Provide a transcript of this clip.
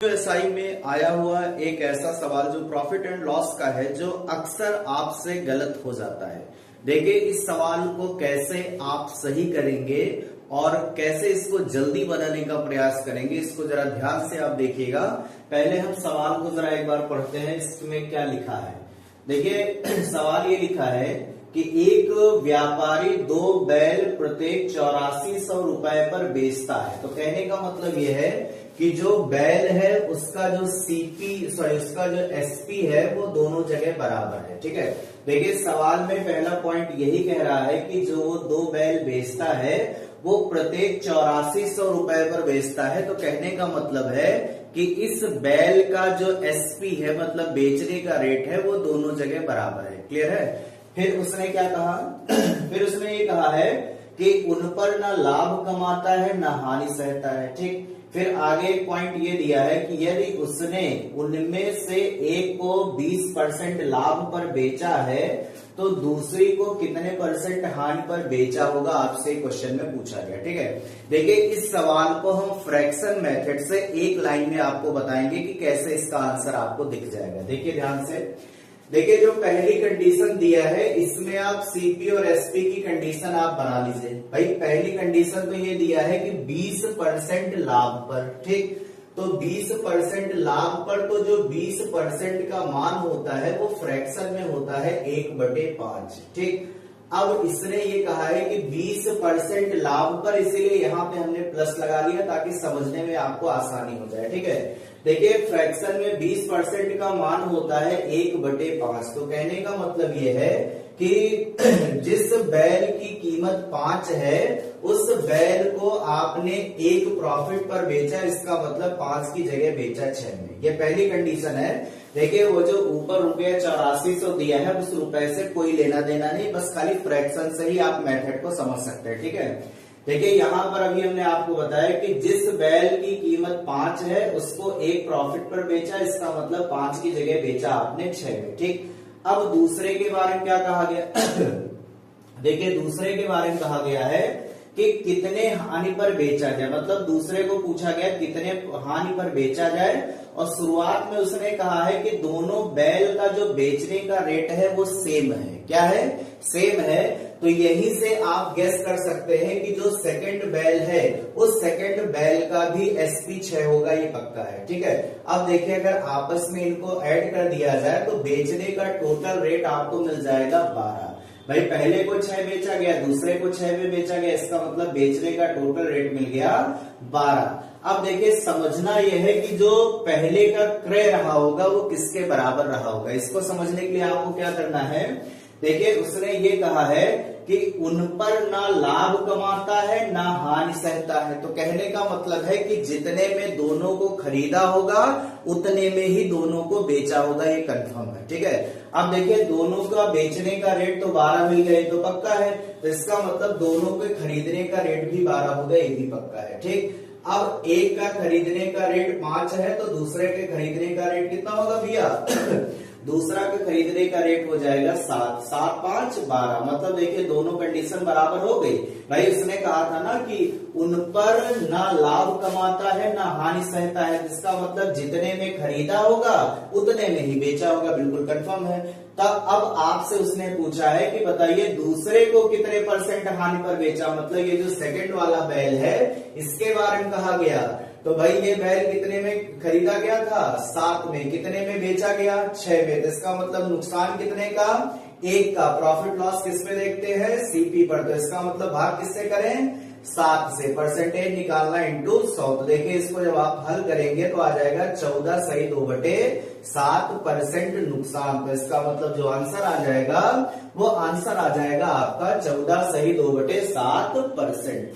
SI में आया हुआ एक ऐसा सवाल जो प्रॉफिट एंड लॉस का है, जो अक्सर आपसे गलत हो जाता है। देखिए, इस सवाल को कैसे आप सही करेंगे और कैसे इसको जल्दी बनाने का प्रयास करेंगे, इसको जरा ध्यान से आप देखिएगा। पहले हम सवाल को जरा एक बार पढ़ते हैं, इसमें क्या लिखा है। देखिए, सवाल ये लिखा है कि एक व्यापारी 2 बैल प्रत्येक 8400 रुपए पर बेचता है। तो कहने का मतलब यह है कि जो बैल है उसका जो उसका जो एसपी है वो दोनों जगह बराबर है। ठीक है, देखिए सवाल में पहला पॉइंट यही कह रहा है कि जो 2 बैल बेचता है वो प्रत्येक 8400 रुपए पर बेचता है। तो कहने का मतलब है कि इस बैल का जो एसपी है, मतलब बेचने का रेट है, वो दोनों जगह बराबर है। क्लियर है। फिर उसने क्या कहा फिर उसने ये कहा है कि उन पर ना लाभ कमाता है ना हानि सहता है। ठीक, फिर आगे एक पॉइंट ये दिया है कि यदि उसने उनमें से एक को 20% लाभ पर बेचा है तो दूसरी को कितने परसेंट हानि पर बेचा होगा, आपसे क्वेश्चन में पूछा गया। ठीक है, देखिए इस सवाल को हम फ्रैक्शन मेथड से एक लाइन में आपको बताएंगे कि कैसे इसका आंसर आपको दिख जाएगा। देखिए ध्यान से, देखिए जो पहली कंडीशन दिया है इसमें आप सीपी और एसपी की कंडीशन आप बना लीजिए। भाई पहली कंडीशन तो ये दिया है कि 20% लाभ पर। ठीक, तो 20% लाभ पर तो जो 20% का मान होता है वो फ्रैक्शन में होता है 1/5। ठीक, अब इसने ये कहा है कि 20% लाभ पर, इसीलिए यहाँ पे हमने प्लस लगा लिया ताकि समझने में आपको आसानी हो जाए। ठीक है, देखिए फ्रैक्शन में 20% का मान होता है 1/5। तो कहने का मतलब ये है कि जिस बैल की कीमत 5 है उस बैल को आपने 1 प्रॉफिट पर बेचा, इसका मतलब 5 की जगह बेचा 6 में। ये पहली कंडीशन है। देखिए वो जो ऊपर रुपया 8400 दिया है उस रुपए से कोई लेना देना नहीं, बस खाली फ्रैक्शन से ही आप मेथड को समझ सकते हैं। ठीक है, देखिए यहां पर अभी हमने आपको बताया कि जिस बैल की कीमत 5 है उसको 1 प्रॉफिट पर बेचा, इसका मतलब 5 की जगह बेचा आपने 6 में। ठीक, अब दूसरे के बारे में क्या कहा गया देखिए दूसरे के बारे में कहा गया है कि कितने हानि पर बेचा जाए, मतलब दूसरे को पूछा गया कितने हानि पर बेचा जाए, और शुरुआत में उसने कहा है कि दोनों बैल का जो बेचने का रेट है वो सेम है। क्या है? सेम है। तो यहीं से आप गेस कर सकते हैं कि जो सेकंड बैल है उस सेकंड बैल का भी एसपी 6 होगा, ये पक्का है। ठीक है, अब देखिए अगर आपस में इनको ऐड कर दिया जाए तो बेचने का टोटल रेट आपको मिल जाएगा 12। भाई पहले को 6 बेचा गया, दूसरे को 6 में बेचा गया, इसका मतलब बेचने का टोटल रेट मिल गया 12। अब देखिए समझना यह है कि जो पहले का क्रय रहा होगा वो किसके बराबर रहा होगा। इसको समझने के लिए आपको क्या करना है, देखिए उसने ये कहा है कि उन पर ना लाभ कमाता है ना हानि सहता है। तो कहने का मतलब है कि जितने में दोनों को खरीदा होगा उतने में ही दोनों को बेचा होगा, ये कंफर्म है। ठीक है, अब देखिए दोनों का बेचने का रेट तो 12 मिल गया, तो पक्का है। तो इसका मतलब दोनों के खरीदने का रेट भी 12 होगा, ये भी पक्का है। ठीक, अब एक का खरीदने का रेट 5 है तो दूसरे के खरीदने का रेट कितना होगा भैया दूसरा के खरीदने का रेट हो जाएगा 7, 7 5 12। मतलब देखिए दोनों कंडीशन बराबर हो गई। भाई उसने कहा था ना कि उन पर ना लाभ कमाता है ना हानि सहता है, जिसका मतलब जितने में खरीदा होगा उतने में ही बेचा होगा, बिल्कुल कंफर्म है। तब अब आपसे उसने पूछा है कि बताइए दूसरे को कितने परसेंट हानि पर बेचा, मतलब ये जो सेकंड वाला बैल है इसके बारे में कहा गया। तो भाई ये बैल कितने में खरीदा गया था? 7 में। कितने में बेचा गया? 6 में। तो इसका मतलब नुकसान कितने का? 1 का। प्रॉफिट लॉस किस पे देखते हैं? सीपी पर। तो इसका मतलब भाग किससे करें? 7 से। परसेंटेज निकालना इंटू 100। तो देखिए इसको जब आप हल करेंगे तो आ जाएगा 14 सही 2/7% नुकसान। तो इसका मतलब जो आंसर आ जाएगा वो आंसर आ जाएगा आपका 14 सही 2/7%।